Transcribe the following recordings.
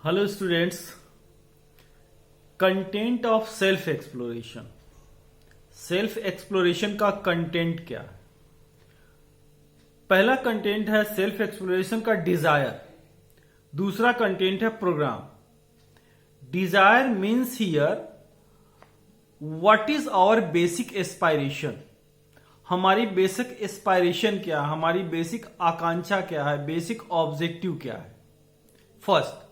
Hello students, content of self exploration. Self exploration का content क्या है? पहला कंटेंट है सेल्फ एक्सप्लोरेशन का डिजायर, दूसरा कंटेंट है program. Desire means here what is our basic aspiration. हमारी बेसिक एस्पायरेशन क्या है, हमारी बेसिक आकांक्षा क्या है, बेसिक ऑब्जेक्टिव क्या है। First,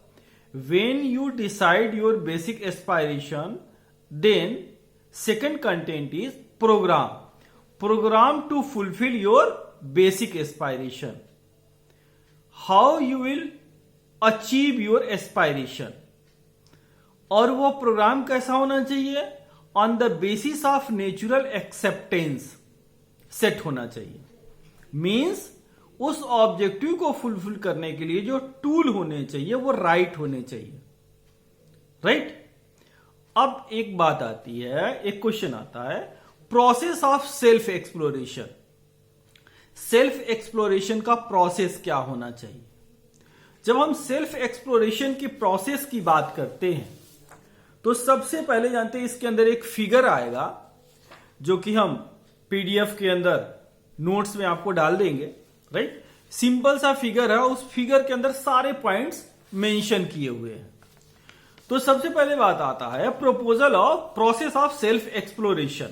when you decide your basic aspiration, then second content is program to fulfill your basic aspiration. How you will achieve your aspiration, और वो प्रोग्राम कैसा होना चाहिए? On the basis of natural acceptance set होना चाहिए। Means उस objective को fulfil करने के लिए जो टूल होने चाहिए वो राइट होने चाहिए। राइट? अब एक बात आती है, एक क्वेश्चन आता है, process of self exploration. Self exploration का प्रोसेस क्या होना चाहिए? जब हम सेल्फ एक्सप्लोरेशन की प्रोसेस की बात करते हैं तो सबसे पहले जानते हैं इसके अंदर एक फिगर आएगा जो कि हम पीडीएफ के अंदर नोट्स में आपको डाल देंगे। राइट? सिंपल सा फिगर है, उस फिगर के अंदर सारे पॉइंट्स मेंशन किए हुए हैं। तो सबसे पहले बात आता है proposal of process of self exploration.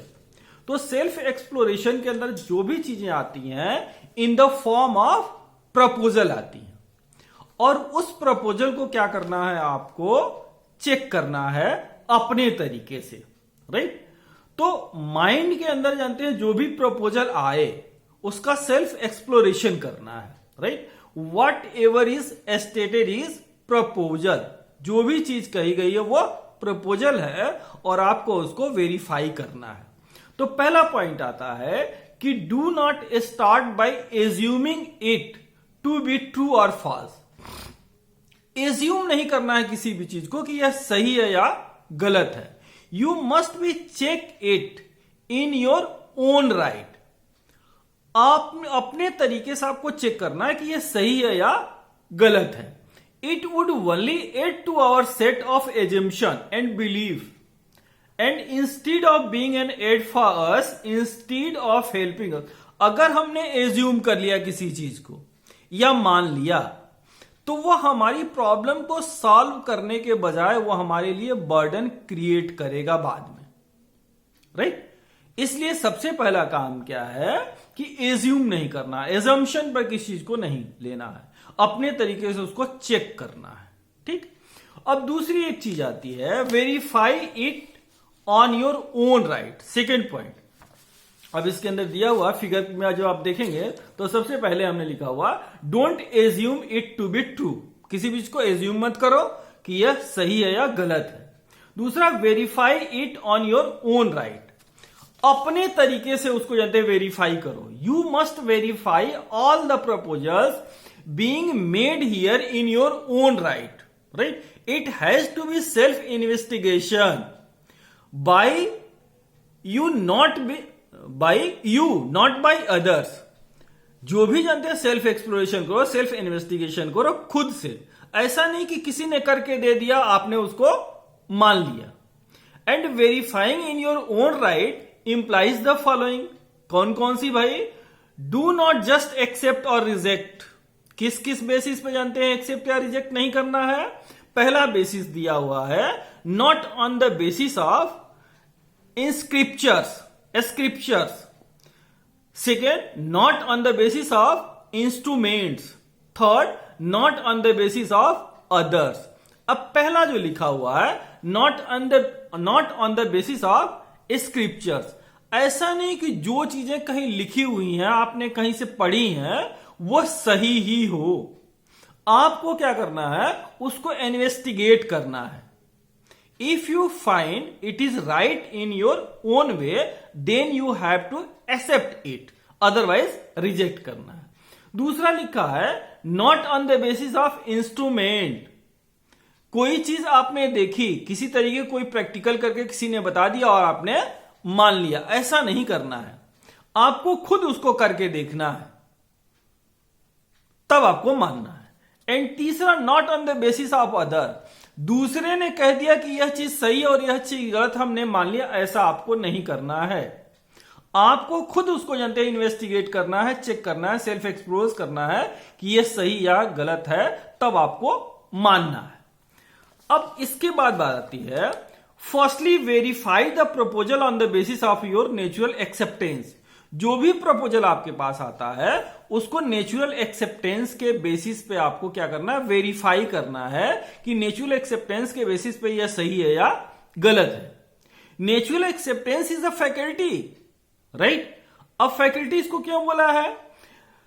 तो सेल्फ एक्सप्लोरेशन के अंदर जो भी चीजें आती हैं in the form of proposal आती हैं, और उस प्रपोजल को क्या करना है, आपको चेक करना है अपने तरीके से। राइट? तो माइंड के अंदर जानते हैं जो भी प्रपोजल आए उसका सेल्फ एक्सप्लोरेशन करना है। Right? What ever is stated is proposal. जो भी चीज कही गई है वो प्रपोजल है और आपको उसको वेरीफाई करना है। तो पहला पॉइंट आता है कि do not start by assuming it to be true और फॉल्स। एज्यूम नहीं करना है किसी भी चीज को कि यह सही है या गलत है। You must be check it in your own right. आप अपने तरीके से आपको चेक करना है कि यह सही है या गलत है। It would only add to our set of assumption and belief, and instead of being an aid for us, instead of helping us. अगर हमने एज्यूम कर लिया किसी चीज को या मान लिया तो वह हमारी प्रॉब्लम को सॉल्व करने के बजाय वो हमारे लिए बर्डन क्रिएट करेगा बाद में। राइट? इसलिए सबसे पहला काम क्या है कि एज्यूम नहीं करना, एजम्पशन पर किसी चीज को नहीं लेना है, अपने तरीके से उसको चेक करना है। ठीक? अब दूसरी एक चीज आती है verify it on your own right. Second point, अब इसके अंदर दिया हुआ फिगर में जो आप देखेंगे तो सबसे पहले हमने लिखा हुआ don't assume it to be true. किसी भी चीज को एज्यूम मत करो कि यह सही है या गलत है। दूसरा, verify it on your own right. अपने तरीके से उसको जानते हैं वेरीफाई करो। You must verify all the proposals being made here in your own right. Right? It has to be self investigation by you, not by others. जो भी जानते हैं सेल्फ एक्सप्लोरेशन करो, सेल्फ इन्वेस्टिगेशन करो खुद से। ऐसा नहीं कि किसी ने करके दे दिया आपने उसको मान लिया। And verifying in your own right implies the following. कौन कौन सी भाई? डू नॉट जस्ट एक्सेप्ट और रिजेक्ट। किस किस बेसिस पे जानते हैं एक्सेप्ट या रिजेक्ट नहीं करना है? पहला बेसिस दिया हुआ है not on the basis of scriptures. Second, not on the basis of instruments. Third, not on the basis of others. अब पहला जो लिखा हुआ है not on the basis of scriptures. ऐसा नहीं कि जो चीजें कहीं लिखी हुई हैं, आपने कहीं से पढ़ी हैं, वो सही ही हो। आपको क्या करना है, उसको इन्वेस्टिगेट करना है। If you find it is right in your own way then you have to accept it, otherwise reject करना है। दूसरा लिखा है not on the basis of instrument. कोई चीज आपने देखी, किसी तरीके कोई प्रैक्टिकल करके किसी ने बता दिया और आपने मान लिया, ऐसा नहीं करना है। आपको खुद उसको करके देखना है, तब आपको मानना है। एंड तीसरा not on the basis of other, दूसरे ने कह दिया कि यह चीज सही है और यह चीज गलत, हमने मान लिया, ऐसा आपको नहीं करना है। आपको खुद उसको जानते हैं इन्वेस्टिगेट करना है, चेक करना है, सेल्फ एक्सप्लोर करना है कि यह सही या गलत है, तब आपको मानना है। अब इसके बाद बात आती है, firstly verify the proposal on the basis of your natural acceptance. जो भी प्रपोजल आपके पास आता है उसको नेचुरल एक्सेप्टेंस के बेसिस पे आपको क्या करना है, वेरीफाई करना है कि नेचुरल एक्सेप्टेंस के बेसिस पे यह सही है या गलत है। Natural acceptance is a faculty, right. अब फैकल्टी इसको क्यों बोला है?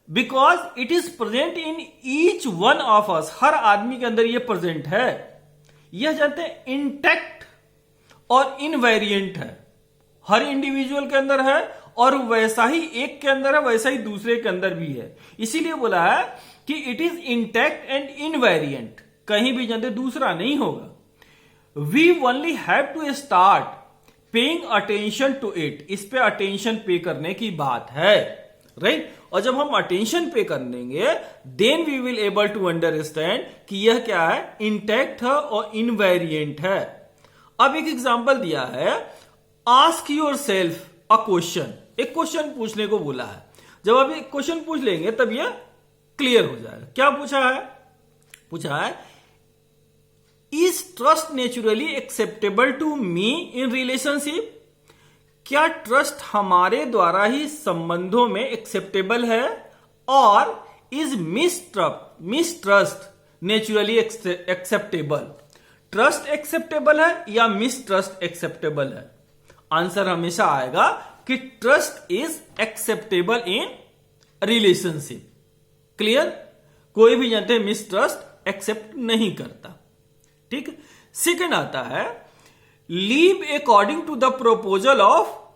Because it is present in each one of us, हर आदमी के अंदर यह प्रेजेंट है। यह जानते हैं इंटैक्ट और इनवेरिएंट है, हर इंडिविजुअल के अंदर है और वैसा ही एक के अंदर है वैसा ही दूसरे के अंदर भी है। इसीलिए बोला है कि it is intact and invariant, कहीं भी जानते दूसरा नहीं होगा। We only have to start paying attention to it, इस पे अटेंशन पे करने की बात है, राइट। और जब हम अटेंशन पे कर लेंगे then we will able to understand कि यह क्या है, इंटैक्ट है और इनवेरिएंट है। अब एक एग्जांपल दिया है, ask your self a question, एक क्वेश्चन पूछने को बोला है। जब आप एक क्वेश्चन पूछ लेंगे तब यह क्लियर हो जाएगा। क्या पूछा है? पूछा है, is trust naturally acceptable to me in relationship? क्या ट्रस्ट हमारे द्वारा ही संबंधों में एक्सेप्टेबल है? और is mistrust naturally acceptable? Trust acceptable है या मिसट्रस्ट एक्सेप्टेबल है? आंसर हमेशा आएगा कि trust is acceptable in relationship. Clear? कोई भी जानते हैं मिसट्रस्ट एक्सेप्ट नहीं करता, ठीक। सेकंड आता है, leave according to the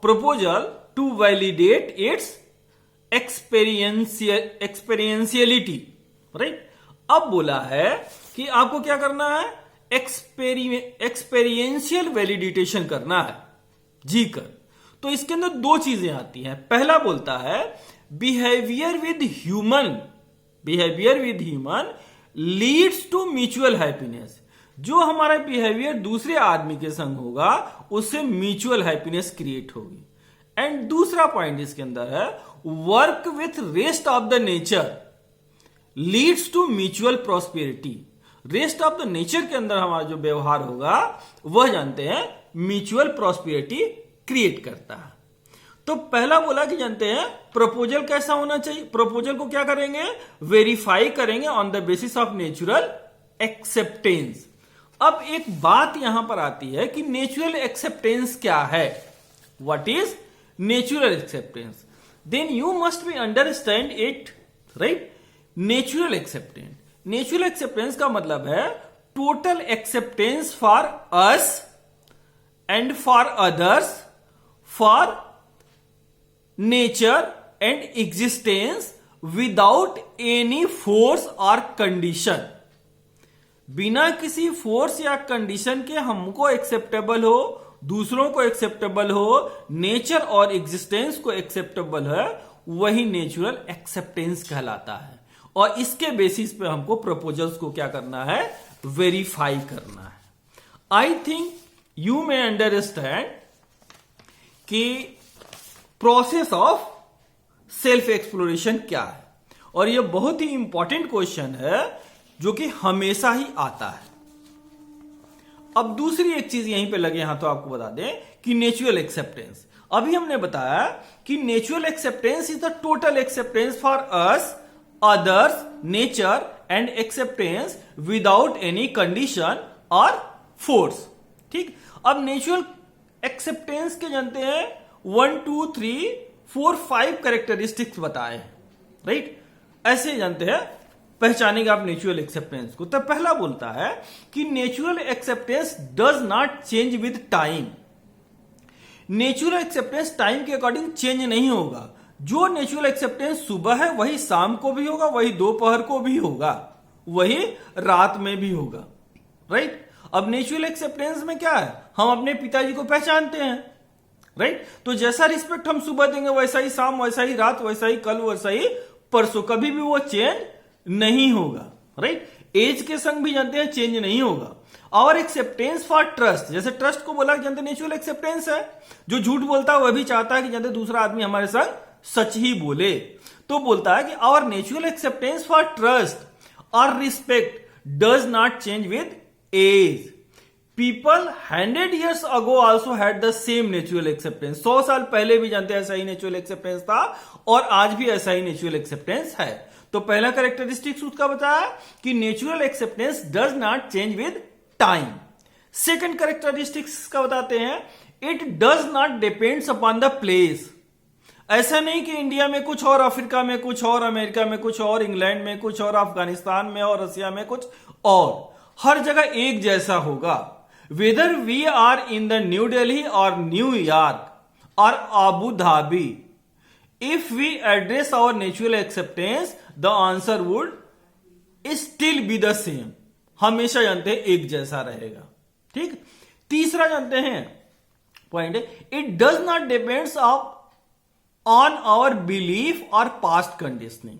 proposal to validate its experientiality, right. अब बोला है कि आपको क्या करना है, एक्सपेरियंशियल वैलिडेशन करना है, जी कर। तो इसके अंदर दो चीजें आती हैं। पहला बोलता है behaviour with human leads to mutual happiness. जो हमारा बिहेवियर दूसरे आदमी के संग होगा उससे म्यूचुअल हैप्पीनेस क्रिएट होगी। एंड दूसरा पॉइंट इसके अंदर है, work with rest of the nature leads to mutual prosperity. Rest of the nature के अंदर हमारा जो व्यवहार होगा वह जानते हैं म्यूचुअल प्रॉस्पेरिटी क्रिएट करता है। तो पहला बोला कि जानते हैं प्रपोजल कैसा होना चाहिए। प्रपोजल को क्या करेंगे, वेरीफाई करेंगे on the basis of natural acceptance. अब एक बात यहां पर आती है कि नेचुरल एक्सेप्टेंस क्या है, what is natural acceptance? Then you must be understand it, right. Natural acceptance का मतलब है total acceptance for us and for others, for nature and existence without any force और कंडीशन। बिना किसी फोर्स या condition के हमको एक्सेप्टेबल हो, दूसरों को एक्सेप्टेबल हो, नेचर और एग्जिस्टेंस को एक्सेप्टेबल है, वही नेचुरल एक्सेप्टेंस कहलाता है। और इसके बेसिस पे हमको प्रपोजल्स को क्या करना है, वेरीफाई करना है। I think you may understand कि प्रोसेस ऑफ सेल्फ एक्सप्लोरेशन क्या है। और यह बहुत ही इंपॉर्टेंट क्वेश्चन है जो कि हमेशा ही आता है। अब दूसरी एक चीज यहीं पे लगे हां तो आपको बता दें कि नेचुरल एक्सेप्टेंस, अभी हमने बताया कि natural acceptance is the total acceptance for us, others, nature and acceptance without any condition और फोर्स, ठीक। अब नेचुरल एक्सेप्टेंस के जानते हैं 1 2 3 4 5 कैरेक्टरिस्टिक्स बताए हैं, राइट। ऐसे जानते हैं पहचानेंगे आप नेचुरल एक्सेप्टेंस को। तो पहला बोलता है कि natural acceptance does not change with time. Natural acceptance time के अकॉर्डिंग चेंज नहीं होगा। जो नेचुरल एक्सेप्टेंस सुबह है वही शाम को भी होगा, वही दोपहर को भी होगा, वही रात में भी होगा, राइट। अब नेचुरल एक्सेप्टेंस में क्या है, हम अपने पिताजी को पहचानते हैं, राइट। तो जैसा रिस्पेक्ट हम सुबह देंगे वैसा ही शाम, वैसा ही रात, वैसा ही कल, वैसा ही परसों, कभी भी वो चेंज नहीं होगा, राइट। एज के संग भी जानते हैं चेंज नहीं होगा। और एक्सेप्टेंस फॉर ट्रस्ट, जैसे ट्रस्ट को बोला जानते नेचुरल एक्सेप्टेंस है, जो झूठ बोलता है वह भी चाहता है कि जानते दूसरा आदमी हमारे संग सच ही बोले, तो बोलता है कि our natural acceptance for trust और respect does not change with age. People 100 years ago also had the same natural acceptance। 100 साल पहले भी जानते हैं ऐसा ही नेचुरल एक्सेप्टेंस था और आज भी ऐसा ही नेचुरल एक्सेप्टेंस है। तो पहला कैरेक्टरिस्टिक्स उसका बताया कि natural acceptance does not change with time. Second characteristics का बताते हैं, it does not depends upon the place. ऐसा नहीं कि इंडिया में कुछ और, अफ्रीका में कुछ और, अमेरिका में कुछ और, इंग्लैंड में कुछ और, अफगानिस्तान में और रसिया में कुछ और, हर जगह एक जैसा होगा। Whether we are in the new Delhi और न्यूयॉर्क और Abu Dhabi, if we address our natural acceptance the answer would still be the same. हमेशा जानते हैं एक जैसा रहेगा। ठीक, तीसरा जानते हैं पॉइंट है, it does not depends on our belief और पास्ट कंडीशनिंग।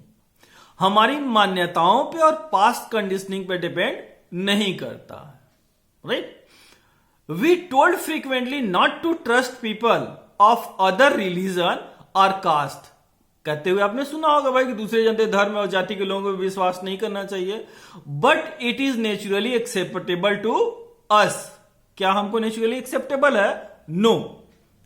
हमारी मान्यताओं पे और पास्ट कंडीशनिंग पे डिपेंड नहीं करता है। Right, we told frequently not to trust people of other religion और कास्ट। कहते हुए आपने सुना होगा भाई कि दूसरे जनते धर्म और जाति के लोगों पर विश्वास नहीं करना चाहिए, but it is naturally acceptable to us. क्या हमको नेचुरली एक्सेप्टेबल है? नो।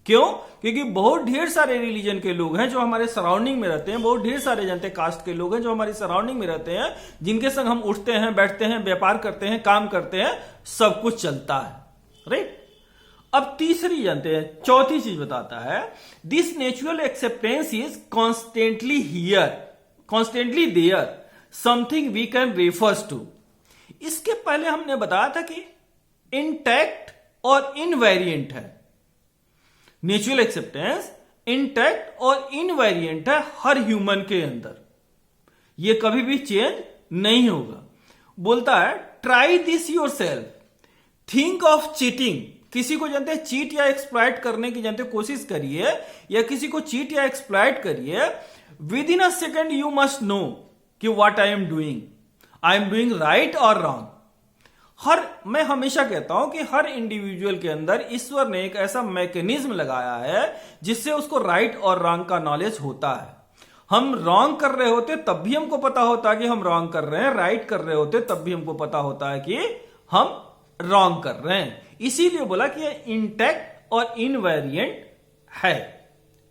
क्यों? क्योंकि बहुत ढेर सारे रिलीजन के लोग हैं जो हमारे सराउंडिंग में रहते हैं, बहुत ढेर सारे जनते कास्ट के लोग हैं जो हमारी सराउंडिंग में रहते हैं, जिनके संग हम उठते हैं, बैठते हैं, व्यापार करते हैं, काम करते हैं, सब कुछ चलता है। राइट, अब तीसरी जानते हैं, चौथी चीज बताता है, this natural acceptance is constantly here, constantly there, something we can refers to. इसके पहले हमने बताया था कि इंटैक्ट और इनवेरिएंट है। नेचुरल एक्सेप्टेंस इंटैक्ट और इनवेरिएंट है हर ह्यूमन के अंदर, यह कभी भी चेंज नहीं होगा। बोलता है try this your self, think of cheating. किसी को जानते हैं चीट या एक्सप्लॉइट करने की जानते कोशिश करिए, या किसी को चीट या एक्सप्लॉइट करिए, within a second you must know कि what I am doing right और रॉन्ग। मैं हमेशा कहता हूं कि हर इंडिविजुअल के अंदर ईश्वर ने एक ऐसा मैकेनिज्म लगाया है जिससे उसको राइट और रॉन्ग का नॉलेज होता है। हम रॉन्ग कर रहे होते तब भी हमको पता होता है कि हम रॉन्ग कर रहे हैं, राइट कर रहे होते तब भी हमको पता होता है कि हम रॉन्ग कर रहे हैं। इसीलिए बोला कि इंटैक्ट और इनवेरिएंट है।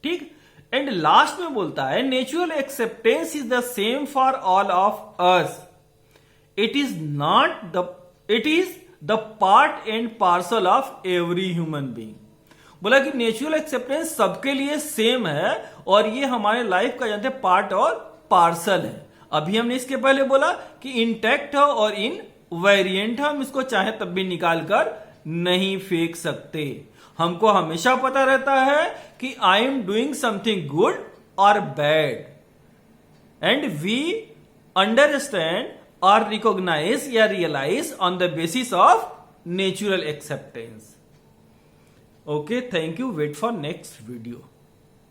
ठीक, एंड लास्ट में बोलता है natural acceptance is the same for all of us, it is the part and parcel of every human being. बोला कि नेचुरल एक्सेप्टेंस सबके लिए सेम है और ये हमारे लाइफ का जानते पार्ट और पार्सल है। अभी हमने इसके पहले बोला कि इंटैक्ट है और इनवेरिएंट है, हम इसको चाहे तब भी निकाल कर नहीं फेंक सकते। हमको हमेशा पता रहता है कि I am doing something good और बैड, एंड वी अंडरस्टैंड और रिकॉग्नाइज या realise on the basis of natural acceptance. Okay, thank you. Wait for next video.